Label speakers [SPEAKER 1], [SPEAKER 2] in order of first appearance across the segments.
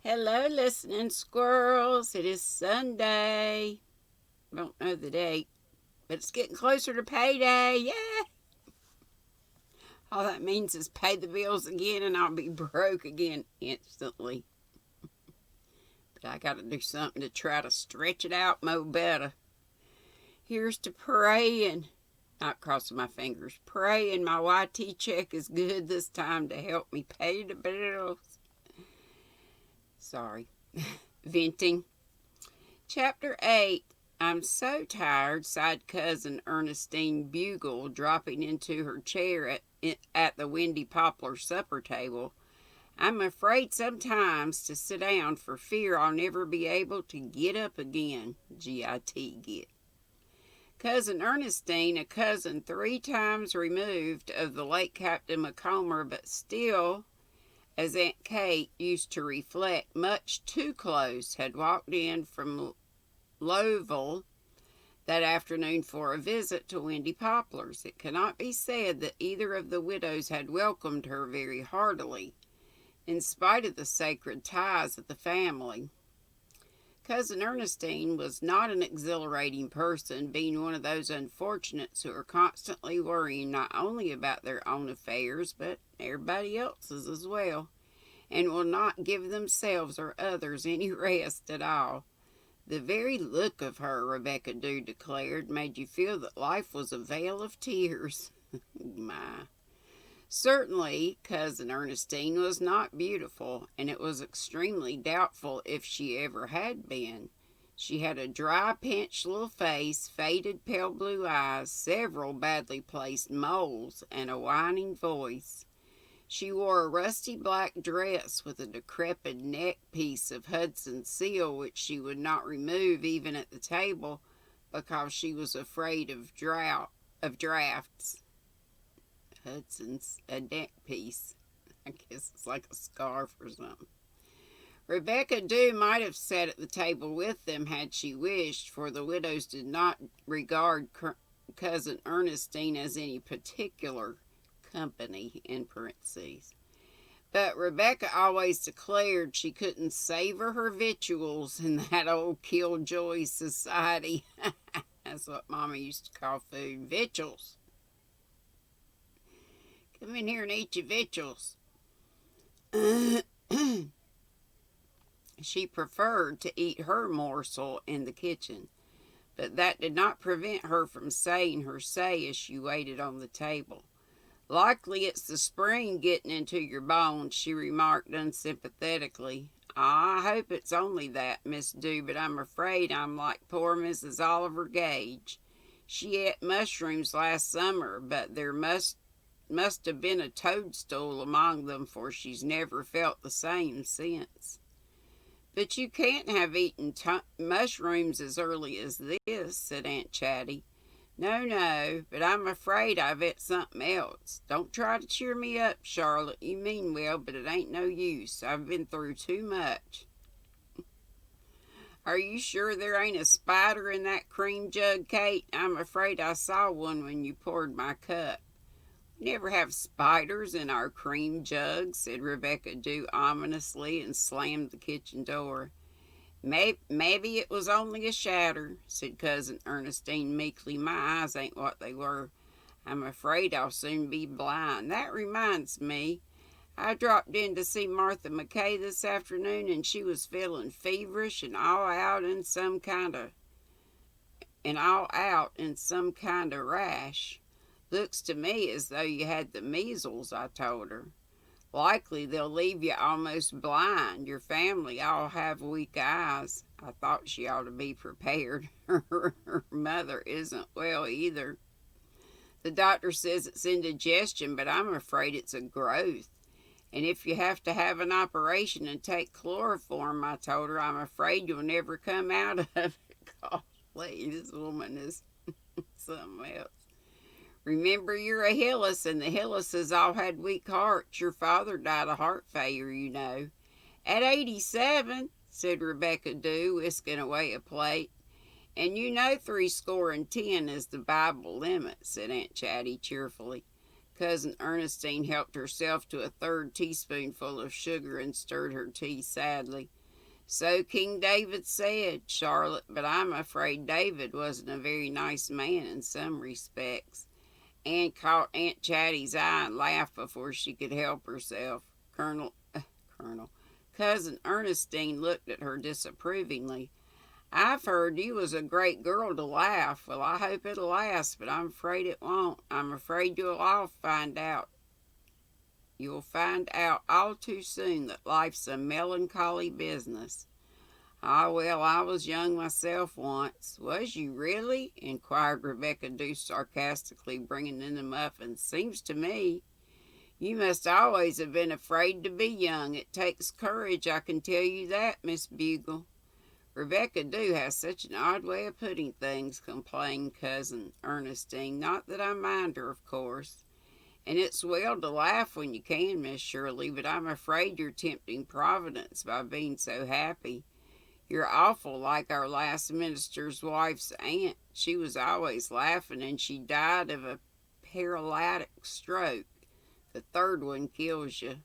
[SPEAKER 1] Hello, listening squirrels. It is Sunday. I don't know the date, but it's getting closer to payday. Yeah. All that means is pay the bills again and I'll be broke again instantly. But I got to do something to try to stretch it out mo better. Here's to praying, not crossing my fingers, praying my YT check is good this time to help me pay the bills. Sorry. Venting. Chapter 8. I'm so tired, sighed Cousin Ernestine Bugle, dropping into her chair at the Windy Poplar supper table. I'm afraid sometimes to sit down for fear I'll never be able to get up again. G-I-T, get. Cousin Ernestine, a cousin 3 times removed of the late Captain Macomber, but still, as Aunt Kate used to reflect, much too close, had walked in from Lowville that afternoon for a visit to Windy Poplars. It cannot be said that either of the widows had welcomed her very heartily, in spite of the sacred ties of the family. Cousin Ernestine was not an exhilarating person, being one of those unfortunates who are constantly worrying not only about their own affairs, but everybody else's as well, and will not give themselves or others any rest at all. The very look of her, Rebecca Dew declared, made you feel that life was a vale of tears. My. Certainly, Cousin Ernestine was not beautiful, and it was extremely doubtful if she ever had been. She had a dry, pinched little face, faded pale blue eyes, several badly placed moles, and a whining voice. She wore a rusty black dress with a decrepit neck piece of Hudson seal, which she would not remove even at the table because she was afraid of drafts. Hudson's a neck piece. I guess it's like a scarf or something. Rebecca Dew might have sat at the table with them had she wished, for the widows did not regard Cousin Ernestine as any particular company, in parentheses. But Rebecca always declared she couldn't savor her victuals in that old killjoy society. That's what Mama used to call food, victuals. Come in here and eat your victuals. She preferred to eat her morsel in the kitchen, but that did not prevent her from saying her say as she waited on the table. Likely it's the spring getting into your bones, she remarked unsympathetically. I hope it's only that, Miss Dew, but I'm afraid I'm like poor Mrs. Oliver Gage. She ate mushrooms last summer, but there must have been a toadstool among them, for she's never felt the same since. But you can't have eaten mushrooms as early as this, said Aunt Chatty. No, but I'm afraid I've ate something else. Don't try to cheer me up, Charlotte. You mean well, but it ain't no use. I've been through too much. Are you sure there ain't a spider in that cream jug, Kate? I'm afraid I saw one when you poured my cup. We never have spiders in our cream jug, said Rebecca Dew ominously, and slammed the kitchen door. Maybe it was only a shatter, said Cousin Ernestine meekly. My eyes ain't what they were. I'm afraid I'll soon be blind. That reminds me, I dropped in to see Martha McKay this afternoon, and she was feeling feverish and all out in some kind of rash. Looks to me as though you had the measles, I told her. Likely they'll leave you almost blind. Your family all have weak eyes. I thought she ought to be prepared. Her mother isn't well either. The doctor says it's indigestion, but I'm afraid it's a growth. And if you have to have an operation and take chloroform, I told her, I'm afraid you'll never come out of it. Golly, this woman is something else. Remember, you're a Hillis, and the Hillises all had weak hearts. Your father died of heart failure, you know. At 87, said Rebecca Dew, whisking away a plate. And you know 70 is the Bible limit, said Aunt Chatty cheerfully. Cousin Ernestine helped herself to a third teaspoonful of sugar and stirred her tea sadly. So King David said, Charlotte, but I'm afraid David wasn't a very nice man in some respects. Anne caught Aunt Chatty's eye and laughed before she could help herself. Colonel, Cousin Ernestine looked at her disapprovingly. I've heard you was a great girl to laugh. Well, I hope it'll last, but I'm afraid it won't. I'm afraid you'll all find out. You'll find out all too soon that life's a melancholy business. Ah, well, I was young myself once. Was you really? Inquired Rebecca Dew sarcastically, bringing in the muffins. Seems to me. You must always have been afraid to be young. It takes courage, I can tell you that, Miss Bugle. Rebecca Dew has such an odd way of putting things, complained Cousin Ernestine. Not that I mind her, of course. And it's well to laugh when you can, Miss Shirley, but I'm afraid you're tempting Providence by being so happy. You're awful like our last minister's wife's aunt. She was always laughing, and she died of a paralytic stroke. The third one kills you.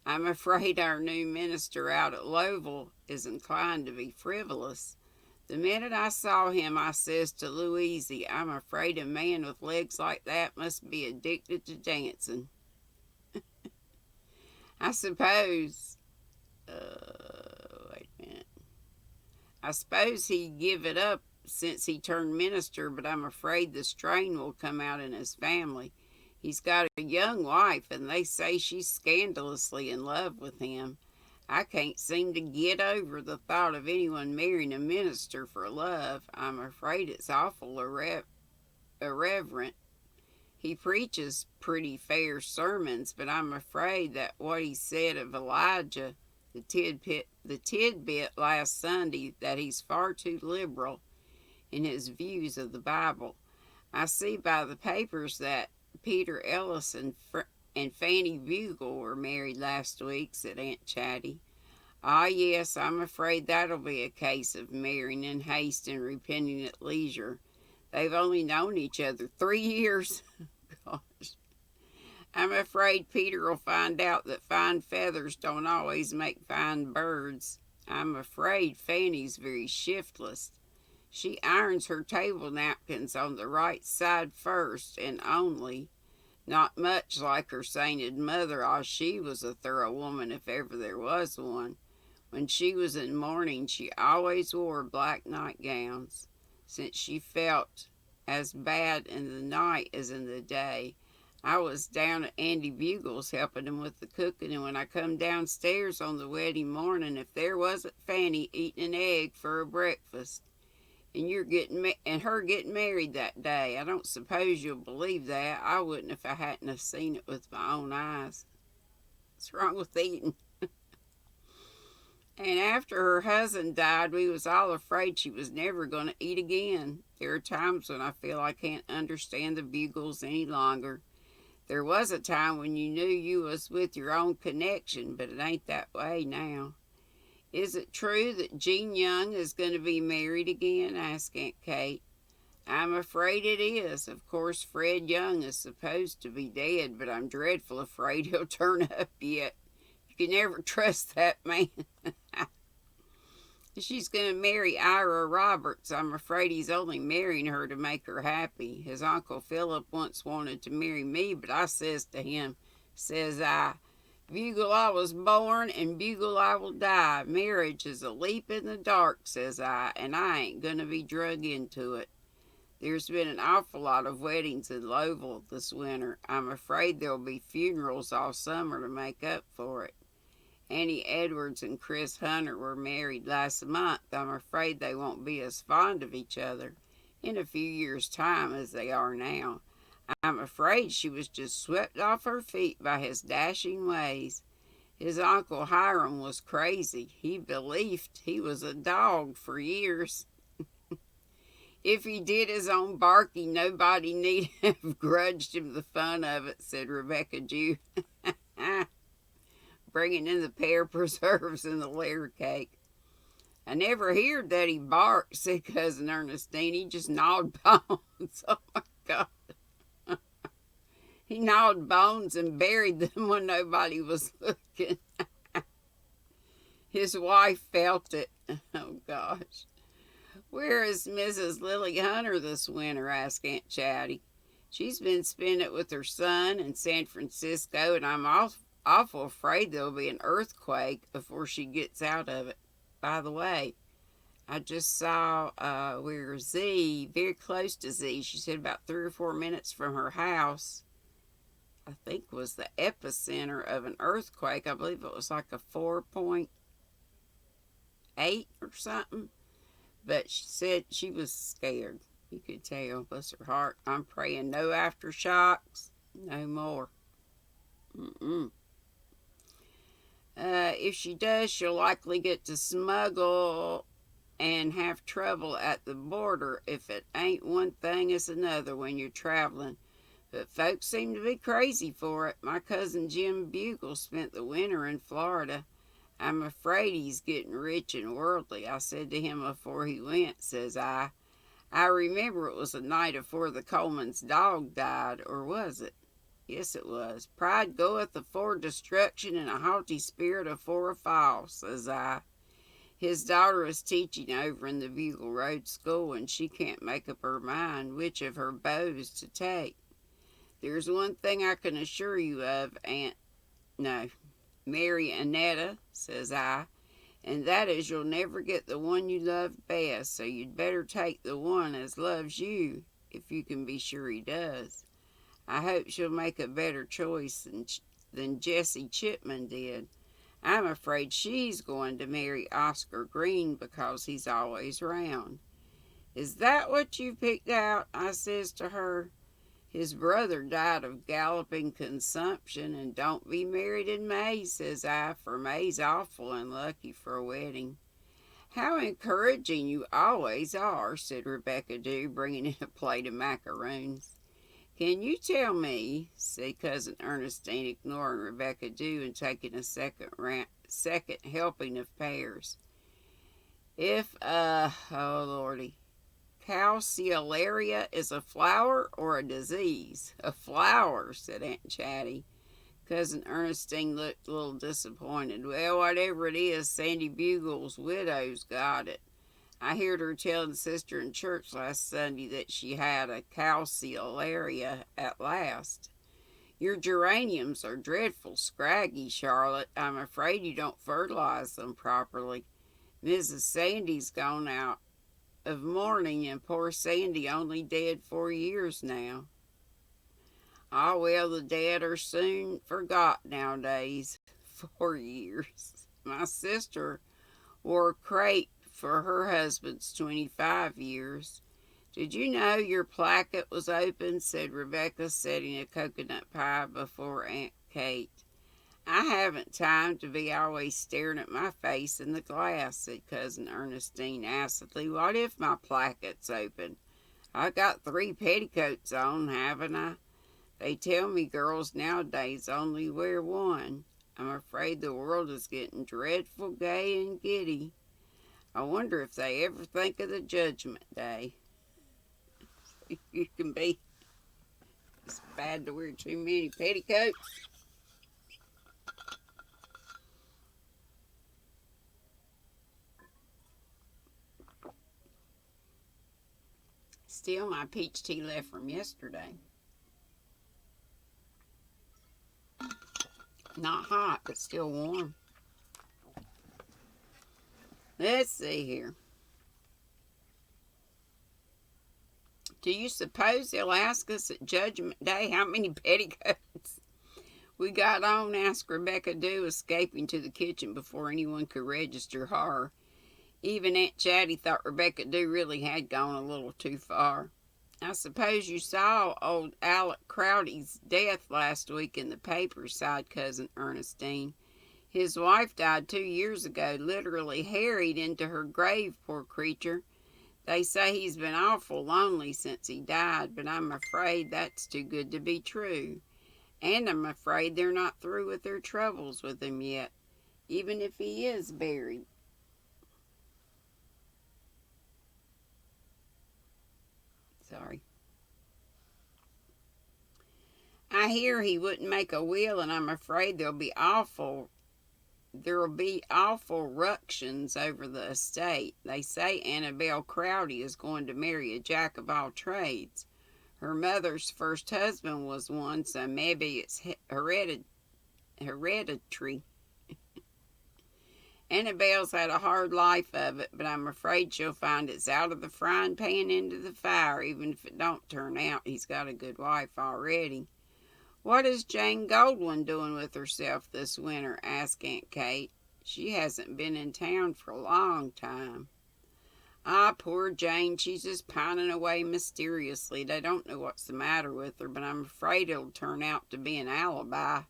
[SPEAKER 1] I'm afraid our new minister out at Lowville is inclined to be frivolous. The minute I saw him, I says to Louisy, I'm afraid a man with legs like that must be addicted to dancing. I suppose, wait a minute. I suppose he'd give it up since he turned minister, but I'm afraid the strain will come out in his family. He's got a young wife, and they say she's scandalously in love with him. I can't seem to get over the thought of anyone marrying a minister for love. I'm afraid it's awful irreverent. He preaches pretty fair sermons, but I'm afraid that what he said of Elijah, the tidbit last Sunday, that he's far too liberal in his views of the Bible. I see by the papers that Peter Ellis and Fanny Bugle were married last week, said Aunt Chatty. Ah, yes, I'm afraid that'll be a case of marrying in haste and repenting at leisure. They've only known each other 3 years. Gosh. I'm afraid Peter will find out that fine feathers don't always make fine birds. I'm afraid Fanny's very shiftless. She irons her table napkins on the right side first and only. Not much like her sainted mother, as she was a thorough woman if ever there was one. When she was in mourning, she always wore black nightgowns, since she felt as bad in the night as in the day. I was down at Andy Bugle's helping him with the cooking, and when I come downstairs on the wedding morning, if there wasn't Fanny eating an egg for her breakfast, and her getting married that day. I don't suppose you'll believe that. I wouldn't if I hadn't have seen it with my own eyes. What's wrong with eating? And after her husband died, we was all afraid she was never going to eat again. There are times when I feel I can't understand the Bugles any longer. There was a time when you knew you was with your own connection, but it ain't that way now. Is it true that Gene Young is going to be married again? Asked Aunt Kate. I'm afraid it is. Of course, Fred Young is supposed to be dead, but I'm dreadful afraid he'll turn up yet. You can never trust that man. She's going to marry Ira Roberts. I'm afraid he's only marrying her to make her happy. His Uncle Philip once wanted to marry me, but I says to him, says I, Bugle I was born, and Bugle I will die. Marriage is a leap in the dark, says I, and I ain't going to be drug into it. There's been an awful lot of weddings in Lowville this winter. I'm afraid there'll be funerals all summer to make up for it. Annie Edwards and Chris Hunter were married last month. I'm afraid they won't be as fond of each other in a few years' time as they are now. I'm afraid she was just swept off her feet by his dashing ways. His Uncle Hiram was crazy. He believed he was a dog for years. If he did his own barking, nobody need have grudged him the fun of it, said Rebecca Dew, bringing in the pear preserves and the layer cake. I never heard that he barked, said Cousin Ernestine. He just gnawed bones. Oh, my God. He gnawed bones and buried them when nobody was looking. His wife felt it. Oh, gosh. "Where is Mrs. Lily Hunter this winter?" asked Aunt Chatty. "She's been spending it with her son in San Francisco, and I'm awful afraid there'll be an earthquake before she gets out of it. By the way, I just saw where Z, very close to Z, she said about 3 or 4 minutes from her house, I think was the epicenter of an earthquake. I believe it was like a 4.8 or something. But she said she was scared. You could tell, bless her heart. I'm praying no aftershocks, no more. If she does, she'll likely get to smuggle and have trouble at the border. If it ain't one thing, it's another when you're traveling. But folks seem to be crazy for it. My cousin Jim Bugle spent the winter in Florida. I'm afraid he's getting rich and worldly. I said to him before he went, says I remember it was the night afore the Coleman's dog died, or was it? Yes, it was. Pride goeth afore destruction, and a haughty spirit afore a fall, says I. His daughter is teaching over in the Bugle Road School, and she can't make up her mind which of her beaus to take. There's one thing I can assure you of, Mary Annetta, says I, and that is you'll never get the one you love best, so you'd better take the one as loves you, if you can be sure he does. I hope she'll make a better choice than Jessie Chipman did. I'm afraid she's going to marry Oscar Green because he's always round. Is that what you picked out? I says to her. His brother died of galloping consumption, and don't be married in May, says I, for May's awful unlucky for a wedding. How encouraging you always are, said Rebecca Dew, bringing in a plate of macaroons. Can you tell me, said Cousin Ernestine, ignoring Rebecca Dew and taking a second helping of pears, if, oh lordy, calceolaria is a flower or a disease? A flower, said Aunt Chatty. Cousin Ernestine looked a little disappointed. Well, whatever it is, Sandy Bugle's widow's got it. I heard her telling sister in church last Sunday that she had a calceolaria at last. Your geraniums are dreadful scraggy, Charlotte. I'm afraid you don't fertilize them properly. Mrs. Sandy's gone out of mourning, and poor Sandy only dead 4 years now. Ah, well, the dead are soon forgot nowadays. 4 years. My sister wore crape for her husband's 25 years. Did you know your placket was open? Said Rebecca, setting a coconut pie before Aunt Kate. I haven't time to be always staring at my face in the glass, said Cousin Ernestine acidly. What if my placket's open? I got 3 petticoats on, haven't I? They tell me girls nowadays only wear one. I'm afraid the world is getting dreadful gay and giddy. I wonder if they ever think of the Judgment Day. You can be. It's bad to wear too many petticoats. Still my peach tea left from yesterday. Not hot, but still warm. Let's see here. Do you suppose they'll ask us at Judgment Day how many petticoats we got on? Asked Rebecca Dew, escaping to the kitchen before anyone could register horror. Even Aunt Chatty thought Rebecca Dew really had gone a little too far. I suppose you saw old Alec Crowdy's death last week in the paper, sighed Cousin Ernestine. His wife died 2 years ago, literally harried into her grave, poor creature. They say he's been awful lonely since he died, but I'm afraid that's too good to be true. And I'm afraid they're not through with their troubles with him yet, even if he is buried. Sorry. I hear he wouldn't make a will, and I'm afraid there'll be awful ructions over the estate. They say Annabel Crowdy is going to marry a jack of all trades. Her mother's first husband was one, so maybe it's hereditary. Annabelle's had a hard life of it, but I'm afraid she'll find it's out of the frying pan into the fire, even if it don't turn out he's got a good wife already. What is Jane Goldwyn doing with herself this winter? Asked Aunt Kate. She hasn't been in town for a long time. Ah, poor Jane, she's just pining away mysteriously. They don't know what's the matter with her, but I'm afraid it'll turn out to be an alibi.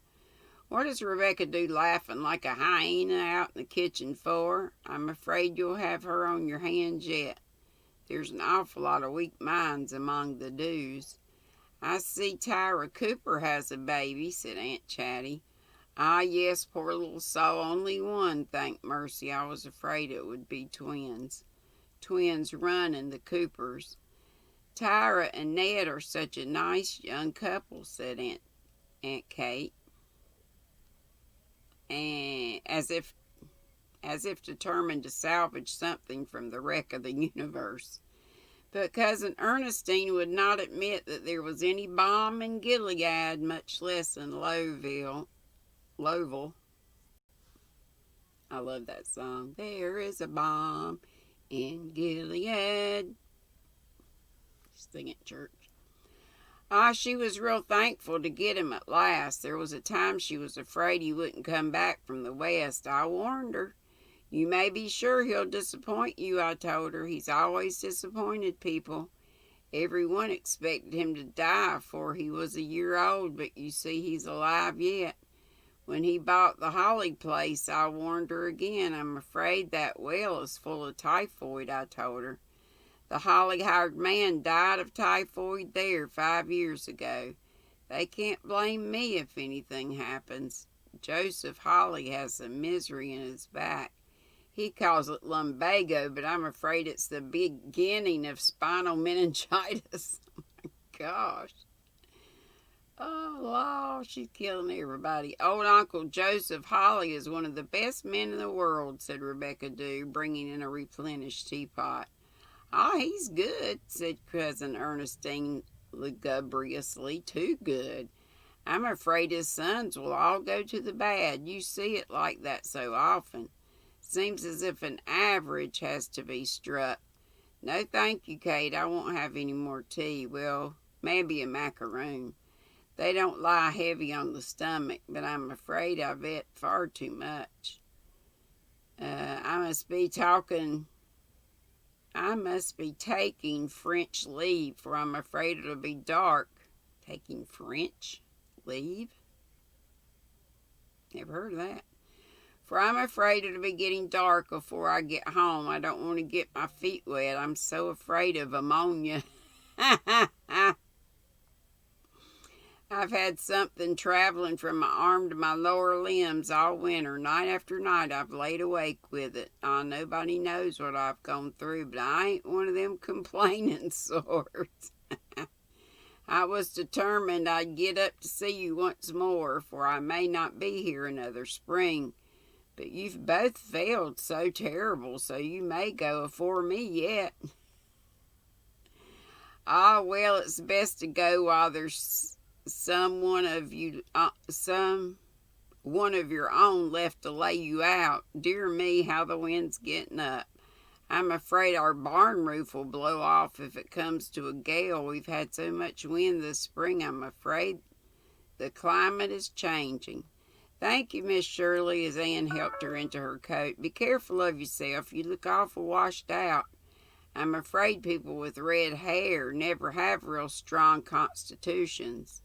[SPEAKER 1] What does Rebecca do laughing like a hyena out in the kitchen for? I'm afraid you'll have her on your hands yet. There's an awful lot of weak minds among the Dews. I see Tyra Cooper has a baby, said Aunt Chatty. Ah, yes, poor little soul, only one, thank mercy. I was afraid it would be twins. Twins running, the Coopers. Tyra and Ned are such a nice young couple, said Aunt Kate. And as if determined to salvage something from the wreck of the universe. But Cousin Ernestine would not admit that there was any balm in Gilead, much less in Lowville. I love that song. There is a balm in Gilead. Sing it, church. Ah, she was real thankful to get him at last. There was a time she was afraid he wouldn't come back from the West. I warned her. You may be sure he'll disappoint you, I told her. He's always disappointed people. Everyone expected him to die before he was a year old, but you see he's alive yet. When he bought the Holly place, I warned her again. I'm afraid that well is full of typhoid, I told her. The Holly hired man died of typhoid there 5 years ago. They can't blame me if anything happens. Joseph Holly has some misery in his back. He calls it lumbago, but I'm afraid it's the beginning of spinal meningitis. Oh my gosh. Oh, Lord, she's killing everybody. Old Uncle Joseph Holly is one of the best men in the world, said Rebecca Dew, bringing in a replenished teapot. Ah, he's good, said Cousin Ernestine lugubriously. Too good. I'm afraid his sons will all go to the bad. You see it like that so often. Seems as if an average has to be struck. No, thank you, Kate. I won't have any more tea. Well, maybe a macaroon. They don't lie heavy on the stomach, but I'm afraid I've ate far too much. I must be taking French leave, for I'm afraid it'll be dark. Taking French leave? Never heard of that. For I'm afraid it'll be getting dark before I get home. I don't want to get my feet wet. I'm so afraid of ammonia. I've had something traveling from my arm to my lower limbs all winter. Night after night I've laid awake with it. Nobody knows what I've gone through, but I ain't one of them complaining sorts. I was determined I'd get up to see you once more, for I may not be here another spring. But you've both failed so terrible, so you may go afore me yet. Ah, well, it's best to go while there's some one of your own left to lay you out. Dear me, how the wind's getting up. I'm afraid our barn roof will blow off if it comes to a gale. We've had so much wind this spring, I'm afraid the climate is changing. Thank you, Miss Shirley, as Ann helped her into her coat. Be careful of yourself. You look awful washed out. I'm afraid people with red hair never have real strong constitutions.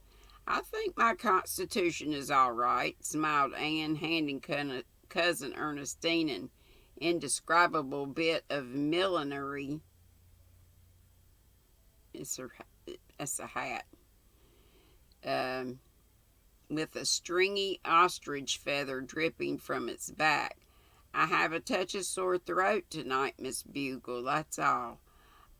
[SPEAKER 1] I think my constitution is all right, smiled Anne, handing Cousin Ernestine an indescribable bit of millinery. It's a hat. With a stringy ostrich feather dripping from its back. I have a touch of sore throat tonight, Miss Bugle, that's all.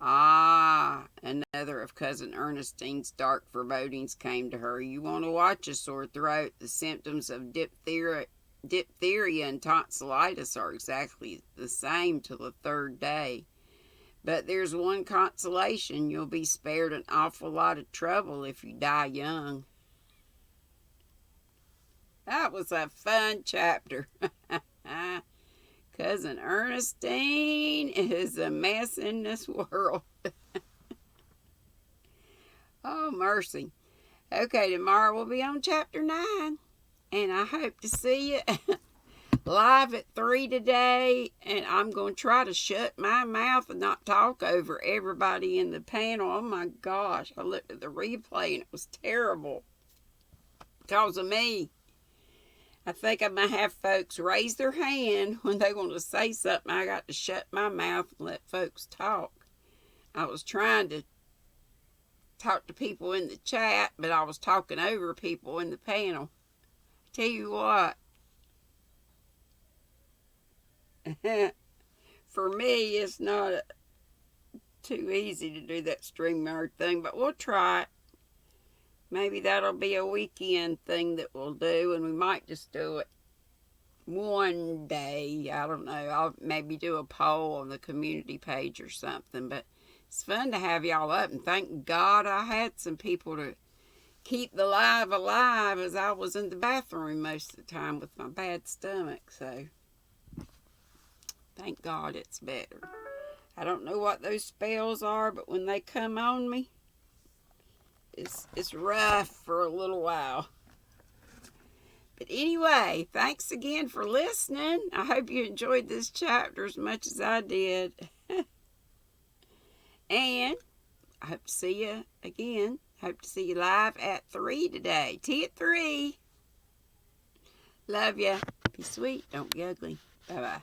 [SPEAKER 1] Ah, another of Cousin Ernestine's dark forebodings came to her. You want to watch a sore throat. The symptoms of diphtheria and tonsillitis are exactly the same till the third day. But there's one consolation. You'll be spared an awful lot of trouble if you die young. That was a fun chapter. Cousin Ernestine is a mess in this world. Oh, mercy. Okay, tomorrow we'll be on chapter 9. And I hope to see you live at 3 today. And I'm going to try to shut my mouth and not talk over everybody in the panel. Oh my gosh, I looked at the replay and it was terrible because of me. I think I might have folks raise their hand when they want to say something. I got to shut my mouth and let folks talk. I was trying to talk to people in the chat, but I was talking over people in the panel. Tell you what, for me, it's not too easy to do that StreamYard thing, but we'll try it. Maybe that'll be a weekend thing that we'll do, and we might just do it one day. I don't know. I'll maybe do a poll on the community page or something, but it's fun to have y'all up, and thank God I had some people to keep the live alive as I was in the bathroom most of the time with my bad stomach, so thank God it's better. I don't know what those spells are, but when they come on me, it's rough for a little while. But anyway, thanks again for listening. I hope you enjoyed this chapter as much as I did. And I hope to see you again. Hope to see you live at 3 today. Tea at 3. Love ya. Be sweet. Don't be ugly. Bye-bye.